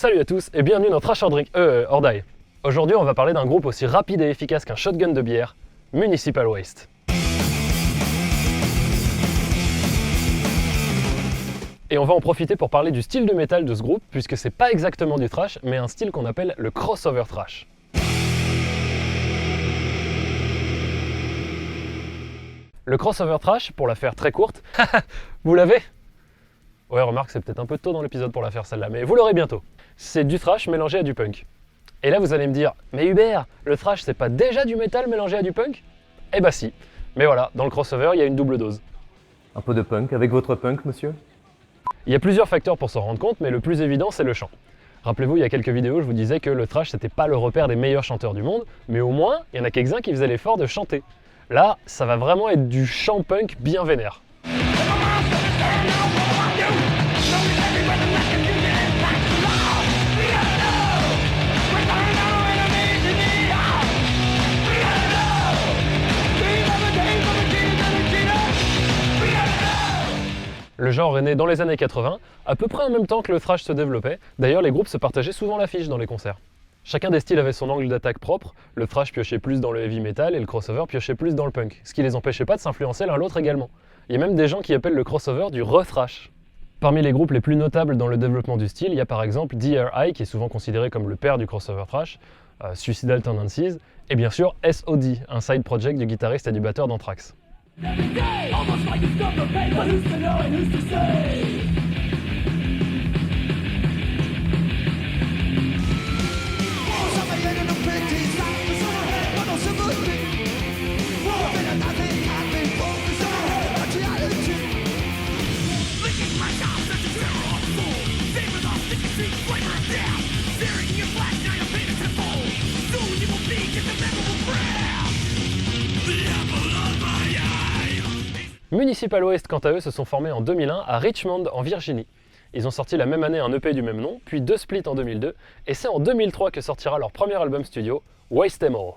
Salut à tous et bienvenue dans Trash or Die. Aujourd'hui on va parler d'un groupe aussi rapide et efficace qu'un shotgun de bière, Municipal Waste. Et on va en profiter pour parler du style de métal de ce groupe, puisque c'est pas exactement du thrash, mais un style qu'on appelle le crossover thrash. Le crossover thrash, pour la faire très courte, vous l'avez ? Ouais, remarque, c'est peut-être un peu tôt dans l'épisode pour la faire celle-là, mais vous l'aurez bientôt. C'est du thrash mélangé à du punk. Et là, vous allez me dire, mais Hubert, le thrash, c'est pas déjà du métal mélangé à du punk ? Eh bah si. Mais voilà, dans le crossover, il y a une double dose. Un peu de punk avec votre punk, monsieur ? Il y a plusieurs facteurs pour s'en rendre compte, mais le plus évident, c'est le chant. Rappelez-vous, il y a quelques vidéos, je vous disais que le thrash, c'était pas le repère des meilleurs chanteurs du monde, mais au moins, il y en a quelques-uns qui faisaient l'effort de chanter. Là, ça va vraiment être du chant punk bien vénère. Le genre est né dans les années 80, à peu près en même temps que le thrash se développait. D'ailleurs, les groupes se partageaient souvent l'affiche dans les concerts. Chacun des styles avait son angle d'attaque propre, le thrash piochait plus dans le heavy metal et le crossover piochait plus dans le punk, ce qui les empêchait pas de s'influencer l'un l'autre également. Il y a même des gens qui appellent le crossover du re-thrash. Parmi les groupes les plus notables dans le développement du style, il y a par exemple DRI, qui est souvent considéré comme le père du crossover thrash, Suicidal Tendencies, et bien sûr SOD, un side project du guitariste et du batteur d'Anthrax. Municipal Waste, quant à eux, se sont formés en 2001 à Richmond, en Virginie. Ils ont sorti la même année un EP du même nom, puis 2 splits en 2002, et c'est en 2003 que sortira leur premier album studio, Waste 'Em All.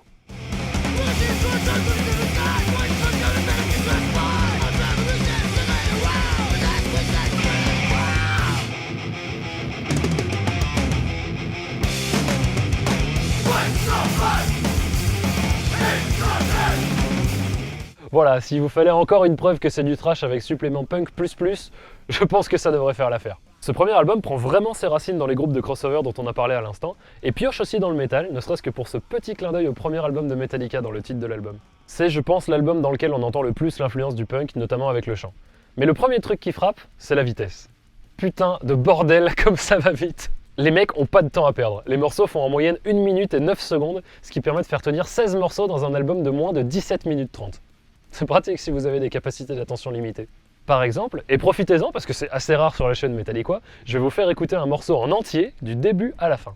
Voilà, s'il vous fallait encore une preuve que c'est du thrash avec supplément punk plus, je pense que ça devrait faire l'affaire. Ce premier album prend vraiment ses racines dans les groupes de crossover dont on a parlé à l'instant, et pioche aussi dans le métal, ne serait-ce que pour ce petit clin d'œil au premier album de Metallica dans le titre de l'album. C'est, je pense, l'album dans lequel on entend le plus l'influence du punk, notamment avec le chant. Mais le premier truc qui frappe, c'est la vitesse. Putain de bordel, comme ça va vite. Les mecs ont pas de temps à perdre. Les morceaux font en moyenne 1 minute et 9 secondes, ce qui permet de faire tenir 16 morceaux dans un album de moins de 17 minutes 30. C'est pratique si vous avez des capacités d'attention limitées. Par exemple, et profitez-en parce que c'est assez rare sur la chaîne Metallica, je vais vous faire écouter un morceau en entier, du début à la fin.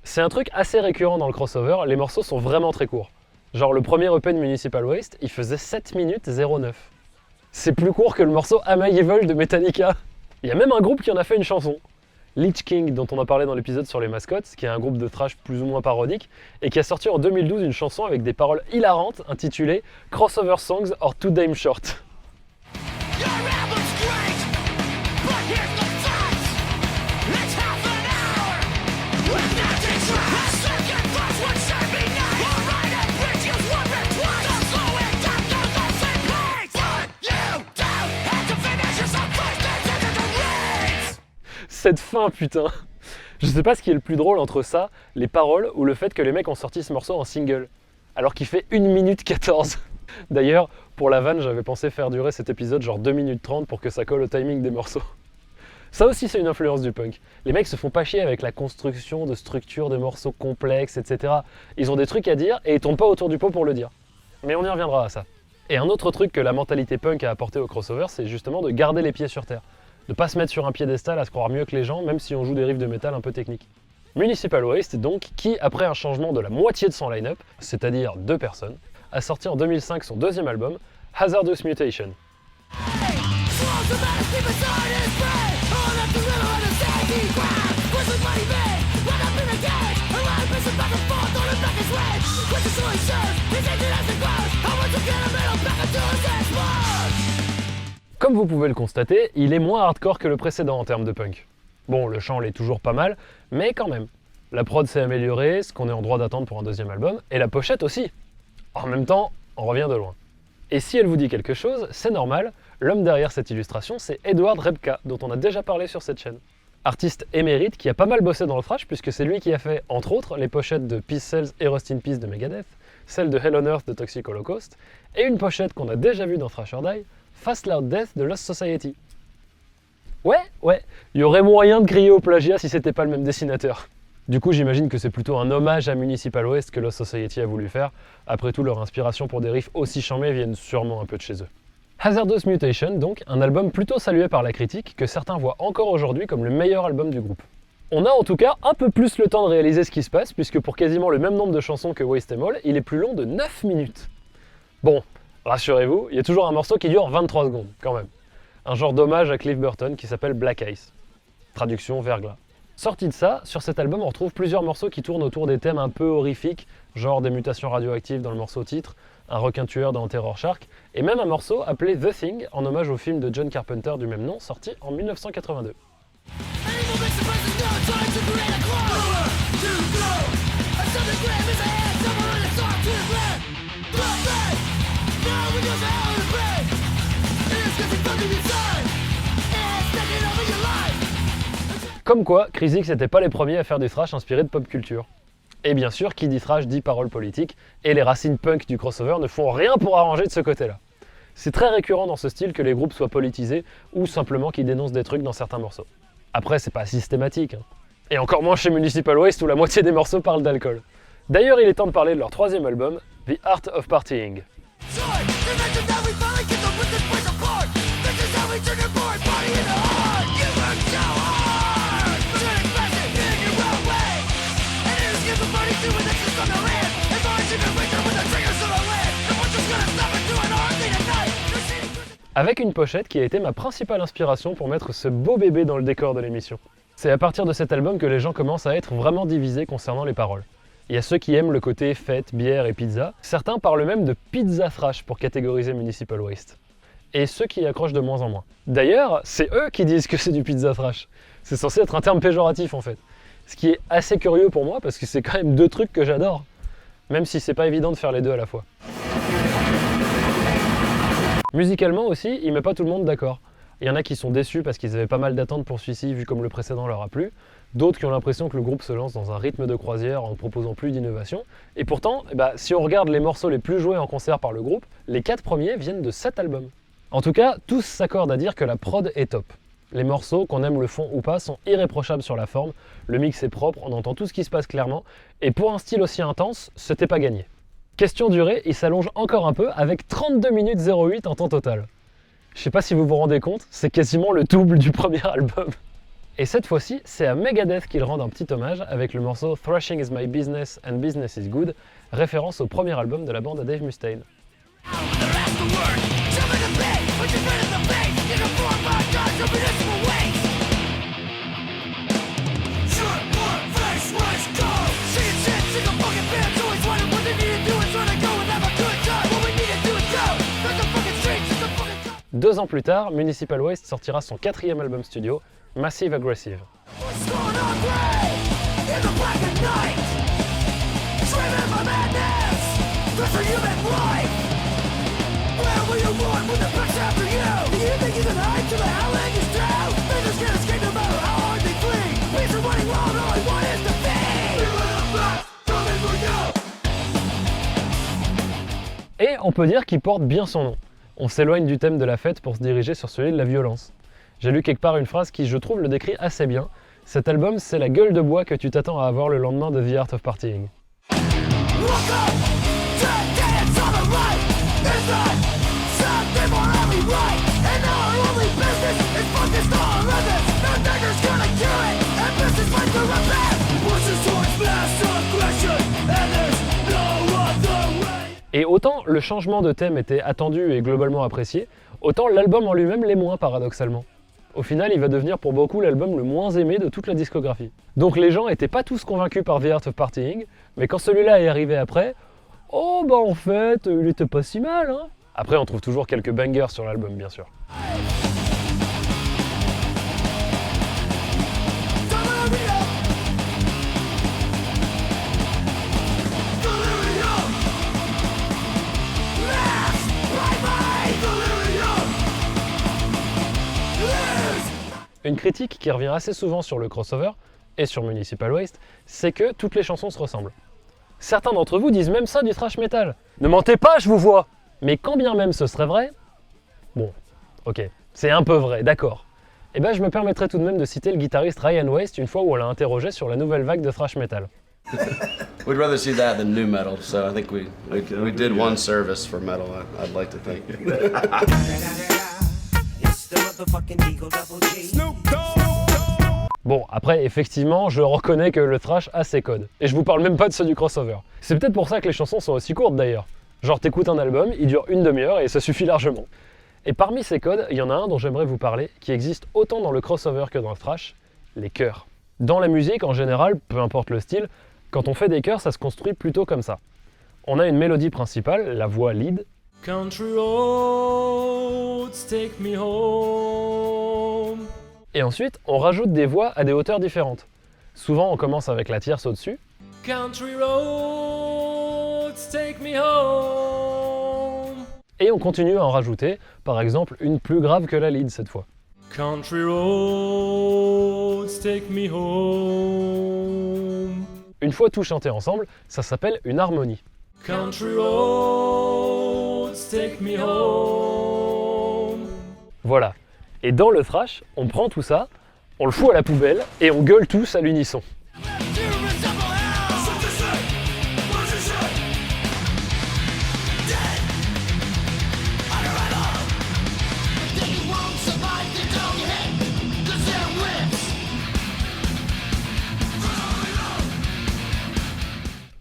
C'est un truc assez récurrent dans le crossover, les morceaux sont vraiment très courts. Genre le premier EP de Municipal Waste, il faisait 7 minutes 09. C'est plus court que le morceau Am I Evil de Metallica. Il y a même un groupe qui en a fait une chanson, Lich King, dont on a parlé dans l'épisode sur les mascottes, qui est un groupe de thrash plus ou moins parodique, et qui a sorti en 2012 une chanson avec des paroles hilarantes intitulée Crossover Songs or Too Damn Short. Cette fin, putain. Je sais pas ce qui est le plus drôle entre ça, les paroles, ou le fait que les mecs ont sorti ce morceau en single, alors qu'il fait 1 minute 14. D'ailleurs, pour la vanne, j'avais pensé faire durer cet épisode genre 2 minutes 30 pour que ça colle au timing des morceaux. Ça aussi, c'est une influence du punk. Les mecs se font pas chier avec la construction de structures de morceaux complexes, etc. Ils ont des trucs à dire et ils tombent pas autour du pot pour le dire. Mais on y reviendra à ça. Et un autre truc que la mentalité punk a apporté au crossover, c'est justement de garder les pieds sur terre. De pas se mettre sur un piédestal à se croire mieux que les gens, même si on joue des riffs de métal un peu techniques. Municipal Waste, donc, qui, après un changement de la moitié de son line-up, c'est-à-dire 2 personnes, a sorti en 2005 son deuxième album, Hazardous Mutation. Comme vous pouvez le constater, il est moins hardcore que le précédent en termes de punk. Bon, le chant l'est toujours pas mal, mais quand même. La prod s'est améliorée, ce qu'on est en droit d'attendre pour un deuxième album, et la pochette aussi. En même temps, on revient de loin. Et si elle vous dit quelque chose, c'est normal, l'homme derrière cette illustration, c'est Edward Rebka, dont on a déjà parlé sur cette chaîne. Artiste émérite qui a pas mal bossé dans le thrash, puisque c'est lui qui a fait, entre autres, les pochettes de Peace Sells et Rust in Peace de Megadeth, celle de Hell on Earth de Toxic Holocaust, et une pochette qu'on a déjà vue dans Thrash or Die, Fast Loud Death de Lost Society. Ouais, il y aurait moyen de crier au plagiat si c'était pas le même dessinateur. Du coup, j'imagine que c'est plutôt un hommage à Municipal Waste que Lost Society a voulu faire. Après tout, leur inspiration pour des riffs aussi charmés viennent sûrement un peu de chez eux. Hazardous Mutation, donc, un album plutôt salué par la critique, que certains voient encore aujourd'hui comme le meilleur album du groupe. On a en tout cas un peu plus le temps de réaliser ce qui se passe, puisque pour quasiment le même nombre de chansons que Waste Em All, il est plus long de 9 minutes. Bon, rassurez-vous, il y a toujours un morceau qui dure 23 secondes, quand même. Un genre d'hommage à Cliff Burton qui s'appelle Black Ice. Traduction verglas. Sorti de ça, sur cet album on retrouve plusieurs morceaux qui tournent autour des thèmes un peu horrifiques, genre des mutations radioactives dans le morceau titre, un requin tueur dans Terror Shark, et même un morceau appelé The Thing, en hommage au film de John Carpenter du même nom, sorti en 1982. Comme quoi, Crisix n'était pas les premiers à faire du thrash inspiré de pop culture. Et bien sûr, qui dit thrash dit paroles politiques, et les racines punk du crossover ne font rien pour arranger de ce côté-là. C'est très récurrent dans ce style que les groupes soient politisés, ou simplement qu'ils dénoncent des trucs dans certains morceaux. Après, c'est pas systématique, hein. Et encore moins chez Municipal Waste où la moitié des morceaux parlent d'alcool. D'ailleurs, il est temps de parler de leur troisième album, The Art of Partying. Avec une pochette qui a été ma principale inspiration pour mettre ce beau bébé dans le décor de l'émission. C'est à partir de cet album que les gens commencent à être vraiment divisés concernant les paroles. Il y a ceux qui aiment le côté fête, bière et pizza, certains parlent même de pizza thrash pour catégoriser Municipal Waste. Et ceux qui y accrochent de moins en moins. D'ailleurs, c'est eux qui disent que c'est du pizza thrash. C'est censé être un terme péjoratif en fait. Ce qui est assez curieux pour moi parce que c'est quand même deux trucs que j'adore. Même si c'est pas évident de faire les deux à la fois. Musicalement aussi, il met pas tout le monde d'accord. Il y en a qui sont déçus parce qu'ils avaient pas mal d'attentes pour celui-ci vu comme le précédent leur a plu. D'autres qui ont l'impression que le groupe se lance dans un rythme de croisière en ne proposant plus d'innovation. Et pourtant, si on regarde les morceaux les plus joués en concert par le groupe, les 4 premiers viennent de cet album. En tout cas, tous s'accordent à dire que la prod est top. Les morceaux, qu'on aime le fond ou pas, sont irréprochables sur la forme, le mix est propre, on entend tout ce qui se passe clairement, et pour un style aussi intense, c'était pas gagné. Question durée, il s'allonge encore un peu avec 32 minutes 08 en temps total. Je sais pas si vous vous rendez compte, c'est quasiment le double du premier album. Et cette fois-ci, c'est à Megadeth qu'ils rendent un petit hommage avec le morceau Thrashing is my business and business is good, référence au premier album de la bande à Dave Mustaine. Deux ans plus tard, Municipal Waste sortira son 4e album studio, Massive Aggressive. Et on peut dire qu'il porte bien son nom. On s'éloigne du thème de la fête pour se diriger sur celui de la violence. J'ai lu quelque part une phrase qui, je trouve, le décrit assez bien. Cet album, c'est la gueule de bois que tu t'attends à avoir le lendemain de The Art of Partying. Et autant le changement de thème était attendu et globalement apprécié, autant l'album en lui-même l'est moins paradoxalement. Au final, il va devenir pour beaucoup l'album le moins aimé de toute la discographie. Donc les gens n'étaient pas tous convaincus par The Art of Partying, mais quand celui-là est arrivé après, Oh bah en fait, il était pas si mal, hein. Après, on trouve toujours quelques bangers sur l'album, bien sûr. Une critique qui revient assez souvent sur le crossover, et sur Municipal Waste, c'est que toutes les chansons se ressemblent. Certains d'entre vous disent même ça du thrash metal. Ne mentez pas, je vous vois. Mais quand bien même ce serait vrai, bon, ok, c'est un peu vrai, d'accord. Et ben je me permettrai tout de même de citer le guitariste Ryan Waste une fois où on l'a interrogé sur la nouvelle vague de thrash metal. We'd rather see that than new metal, so I think we did one service for metal, I'd like to think. Bon, après, effectivement, je reconnais que le thrash a ses codes. Et je vous parle même pas de ceux du crossover. C'est peut-être pour ça que les chansons sont aussi courtes d'ailleurs. Genre t'écoutes un album, il dure une demi-heure et ça suffit largement. Et parmi ces codes, il y en a un dont j'aimerais vous parler, qui existe autant dans le crossover que dans le thrash, les chœurs. Dans la musique, en général, peu importe le style, quand on fait des chœurs, ça se construit plutôt comme ça. On a une mélodie principale, la voix lead. Country roads, take me home. Et ensuite, on rajoute des voix à des hauteurs différentes. Souvent, on commence avec la tierce au-dessus. Country roads, take me home. Et on continue à en rajouter, par exemple, une plus grave que la lead cette fois. Country roads, take me home. Une fois tout chanté ensemble, ça s'appelle une harmonie. Country roads, take me home. Voilà. Et dans le thrash, on prend tout ça, on le fout à la poubelle et on gueule tous à l'unisson.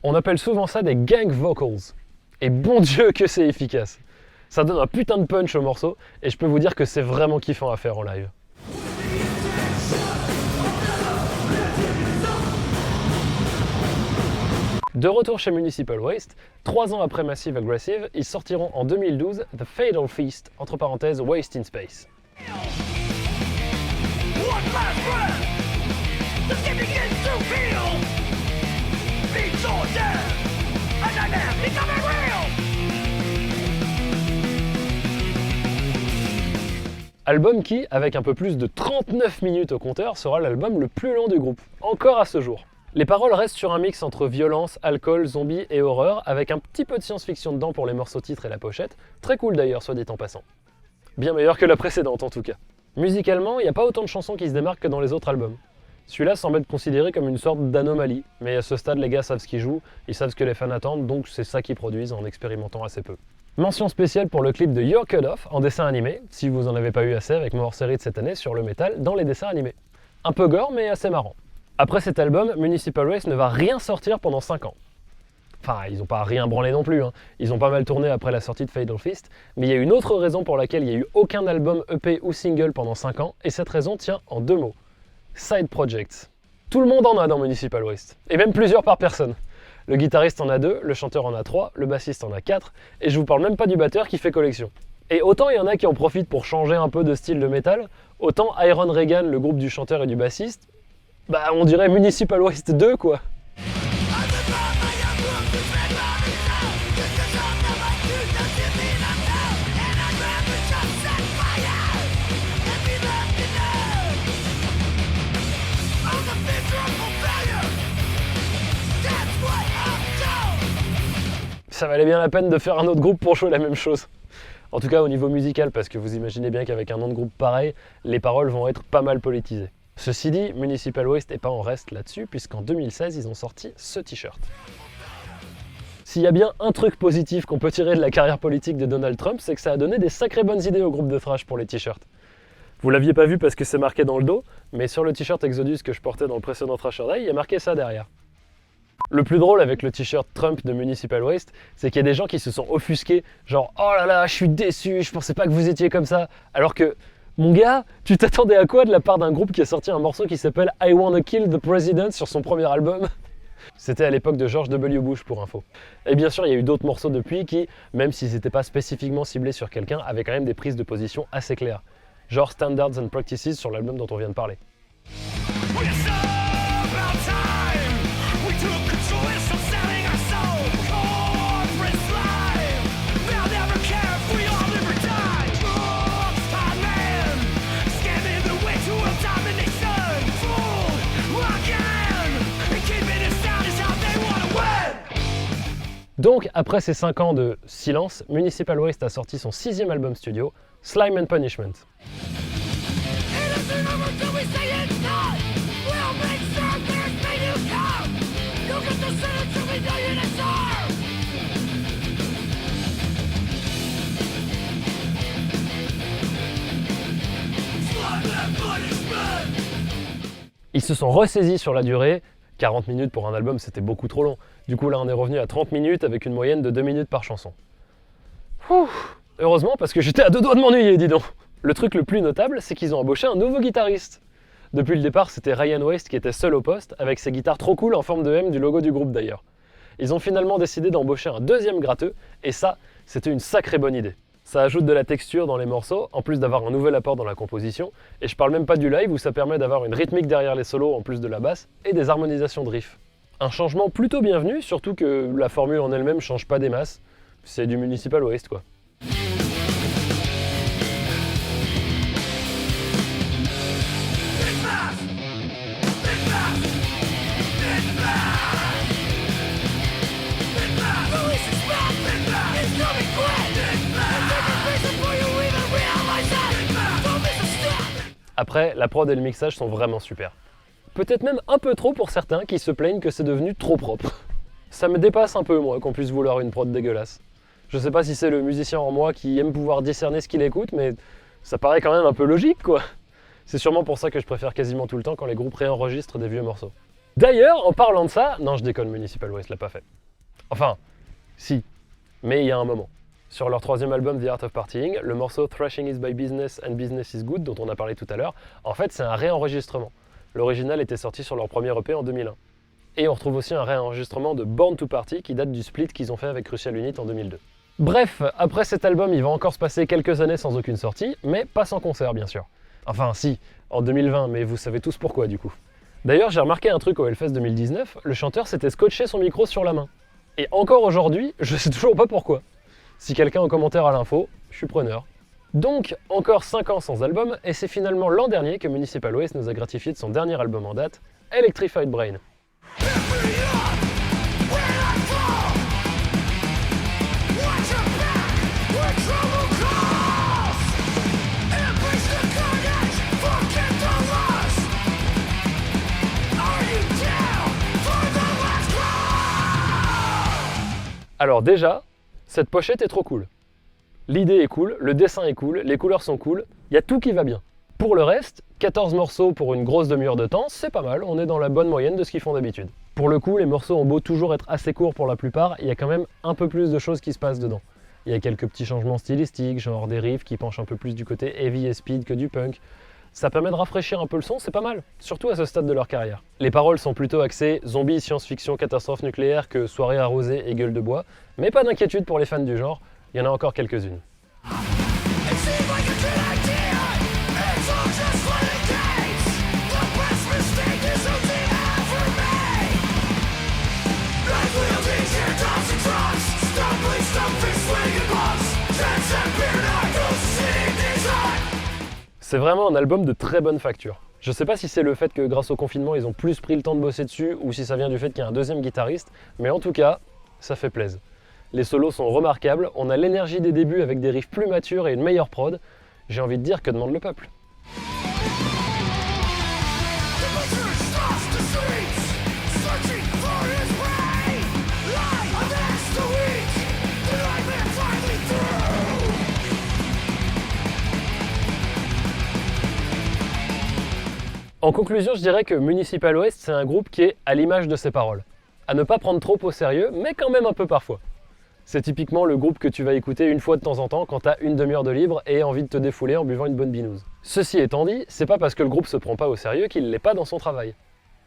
On appelle souvent ça des gang vocals. Et bon Dieu que c'est efficace. Ça donne un putain de punch au morceau, et je peux vous dire que c'est vraiment kiffant à faire en live. De retour chez Municipal Waste, 3 ans après Massive Aggressive, ils sortiront en 2012 The Fatal Feast, entre parenthèses Waste in Space. Album qui, avec un peu plus de 39 minutes au compteur, sera l'album le plus long du groupe, encore à ce jour. Les paroles restent sur un mix entre violence, alcool, zombies et horreur, avec un petit peu de science-fiction dedans pour les morceaux titres et la pochette, très cool d'ailleurs, soit dit en passant. Bien meilleur que la précédente en tout cas. Musicalement, il n'y a pas autant de chansons qui se démarquent que dans les autres albums. Celui-là semble être considéré comme une sorte d'anomalie, mais à ce stade les gars savent ce qu'ils jouent, ils savent ce que les fans attendent, donc c'est ça qu'ils produisent en expérimentant assez peu. Mention spéciale pour le clip de Your Cut Off en dessin animé, si vous en avez pas eu assez avec mon hors-série de cette année sur le métal dans les dessins animés. Un peu gore mais assez marrant. Après cet album, Municipal Waste ne va rien sortir pendant 5 ans. Enfin, ils n'ont pas rien branlé non plus, hein. Ils ont pas mal tourné après la sortie de Fatal Feast, mais il y a une autre raison pour laquelle il n'y a eu aucun album EP ou single pendant 5 ans, et cette raison tient en 2 mots. Side projects. Tout le monde en a dans Municipal Waste, et même plusieurs par personne. Le guitariste en a 2, le chanteur en a 3, le bassiste en a 4, et je vous parle même pas du batteur qui fait collection. Et autant il y en a qui en profitent pour changer un peu de style de métal, autant Iron Reagan, le groupe du chanteur et du bassiste, bah on dirait Municipal Waste 2 quoi. Ça valait bien la peine de faire un autre groupe pour jouer la même chose. En tout cas au niveau musical, parce que vous imaginez bien qu'avec un nom de groupe pareil, les paroles vont être pas mal politisées. Ceci dit, Municipal Waste n'est pas en reste là-dessus, puisqu'en 2016, ils ont sorti ce t-shirt. S'il y a bien un truc positif qu'on peut tirer de la carrière politique de Donald Trump, c'est que ça a donné des sacrées bonnes idées au groupe de thrash pour les t-shirts. Vous l'aviez pas vu parce que c'est marqué dans le dos, mais sur le t-shirt Exodus que je portais dans le précédent Thrasher Day, il y a marqué ça derrière. Le plus drôle avec le t-shirt Trump de Municipal Waste, c'est qu'il y a des gens qui se sont offusqués, genre « Oh là là, je suis déçu, je pensais pas que vous étiez comme ça », alors que, mon gars, tu t'attendais à quoi de la part d'un groupe qui a sorti un morceau qui s'appelle « I Wanna Kill the President » sur son premier album? C'était à l'époque de George W. Bush pour info. Et bien sûr, il y a eu d'autres morceaux depuis qui, même s'ils n'étaient pas spécifiquement ciblés sur quelqu'un, avaient quand même des prises de position assez claires. Genre Standards and Practices sur l'album dont on vient de parler. Donc, après ces 5 ans de silence, Municipal Waste a sorti son 6e album studio, Slime and Punishment. Ils se sont ressaisis sur la durée. 40 minutes pour un album, c'était beaucoup trop long. Du coup, là, on est revenu à 30 minutes avec une moyenne de 2 minutes par chanson. Heureusement, parce que j'étais à 2 doigts de m'ennuyer, dis donc. Le truc le plus notable, c'est qu'ils ont embauché un nouveau guitariste. Depuis le départ, c'était Ryan Waste qui était seul au poste, avec ses guitares trop cool en forme de M du logo du groupe d'ailleurs. Ils ont finalement décidé d'embaucher un deuxième gratteux, et ça, c'était une sacrée bonne idée. Ça ajoute de la texture dans les morceaux, en plus d'avoir un nouvel apport dans la composition, et je parle même pas du live où ça permet d'avoir une rythmique derrière les solos en plus de la basse, et des harmonisations de riffs. Un changement plutôt bienvenu, surtout que la formule en elle-même change pas des masses. C'est du Municipal Waste quoi. Après, la prod et le mixage sont vraiment super. Peut-être même un peu trop pour certains qui se plaignent que c'est devenu trop propre. Ça me dépasse un peu moi qu'on puisse vouloir une prod dégueulasse. Je sais pas si c'est le musicien en moi qui aime pouvoir discerner ce qu'il écoute, mais ça paraît quand même un peu logique quoi. C'est sûrement pour ça que je préfère quasiment tout le temps quand les groupes réenregistrent des vieux morceaux. D'ailleurs, en parlant de ça, non je déconne, Municipal Waste l'a pas fait. Enfin, si, mais il y a un moment. Sur leur 3e album The Art of Partying, le morceau Thrashing is by Business and Business is Good, dont on a parlé tout à l'heure, en fait c'est un réenregistrement. L'original était sorti sur leur premier EP en 2001. Et on retrouve aussi un réenregistrement de Born to Party qui date du split qu'ils ont fait avec Crucial Unit en 2002. Bref, après cet album, il va encore se passer quelques années sans aucune sortie, mais pas sans concert bien sûr. Enfin si, en 2020, mais vous savez tous pourquoi du coup. D'ailleurs, j'ai remarqué un truc au Hellfest 2019, le chanteur s'était scotché son micro sur la main. Et encore aujourd'hui, je sais toujours pas pourquoi. Si quelqu'un en commentaire a l'info, je suis preneur. Donc, encore 5 ans sans album, et c'est finalement l'an dernier que Municipal Waste nous a gratifié de son dernier album en date, Electrified Brain. Alors déjà, cette pochette est trop cool. L'idée est cool, le dessin est cool, les couleurs sont cool, il y a tout qui va bien. Pour le reste, 14 morceaux pour une grosse demi-heure de temps, c'est pas mal, on est dans la bonne moyenne de ce qu'ils font d'habitude. Pour le coup, les morceaux ont beau toujours être assez courts pour la plupart, il y a quand même un peu plus de choses qui se passent dedans. Il y a quelques petits changements stylistiques, genre des riffs qui penchent un peu plus du côté heavy et speed que du punk. Ça permet de rafraîchir un peu le son, c'est pas mal, surtout à ce stade de leur carrière. Les paroles sont plutôt axées zombies, science-fiction, catastrophe nucléaire que soirée arrosée et gueule de bois, mais pas d'inquiétude pour les fans du genre, il y en a encore quelques-unes. C'est vraiment un album de très bonne facture. Je sais pas si c'est le fait que grâce au confinement ils ont plus pris le temps de bosser dessus ou si ça vient du fait qu'il y a un deuxième guitariste, mais en tout cas, ça fait plaisir. Les solos sont remarquables, on a l'énergie des débuts avec des riffs plus matures et une meilleure prod. J'ai envie de dire que demande le peuple. En conclusion, je dirais que Municipal Waste, c'est un groupe qui est à l'image de ses paroles. À ne pas prendre trop au sérieux, mais quand même un peu parfois. C'est typiquement le groupe que tu vas écouter une fois de temps en temps quand t'as une demi-heure de libre et envie de te défouler en buvant une bonne binouse. Ceci étant dit, c'est pas parce que le groupe se prend pas au sérieux qu'il l'est pas dans son travail.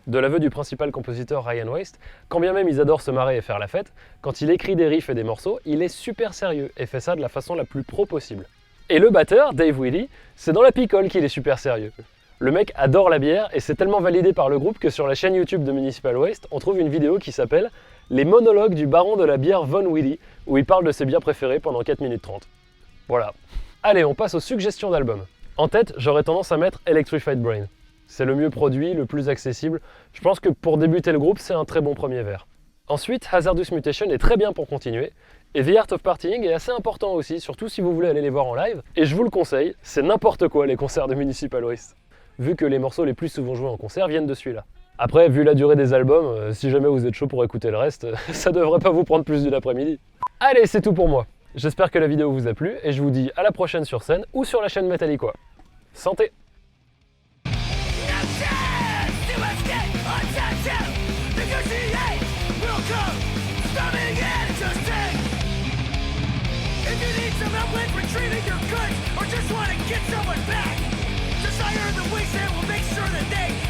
De l'aveu du principal compositeur Ryan Waste, quand bien même ils adorent se marrer et faire la fête, quand il écrit des riffs et des morceaux, il est super sérieux et fait ça de la façon la plus pro possible. Et le batteur, Dave Whitty, c'est dans la picole qu'il est super sérieux. Le mec adore la bière et c'est tellement validé par le groupe que sur la chaîne YouTube de Municipal Waste, on trouve une vidéo qui s'appelle « Les monologues du baron de la bière Von Whitty » où il parle de ses bières préférées pendant 4 minutes 30. Voilà. Allez, on passe aux suggestions d'albums. En tête, j'aurais tendance à mettre Electrified Brain. C'est le mieux produit, le plus accessible. Je pense que pour débuter le groupe, c'est un très bon premier verre. Ensuite, Hazardous Mutation est très bien pour continuer. Et The Art of Partying est assez important aussi, surtout si vous voulez aller les voir en live. Et je vous le conseille, c'est n'importe quoi les concerts de Municipal Waste. Vu que les morceaux les plus souvent joués en concert viennent de celui-là. Après, vu la durée des albums, si jamais vous êtes chaud pour écouter le reste, ça devrait pas vous prendre plus d'une après-midi. Allez, c'est tout pour moi. J'espère que la vidéo vous a plu et je vous dis à la prochaine sur scène ou sur la chaîne Metallica. Santé! Retrieving your goods or just want to get someone back, desire the wasteland will make sure that they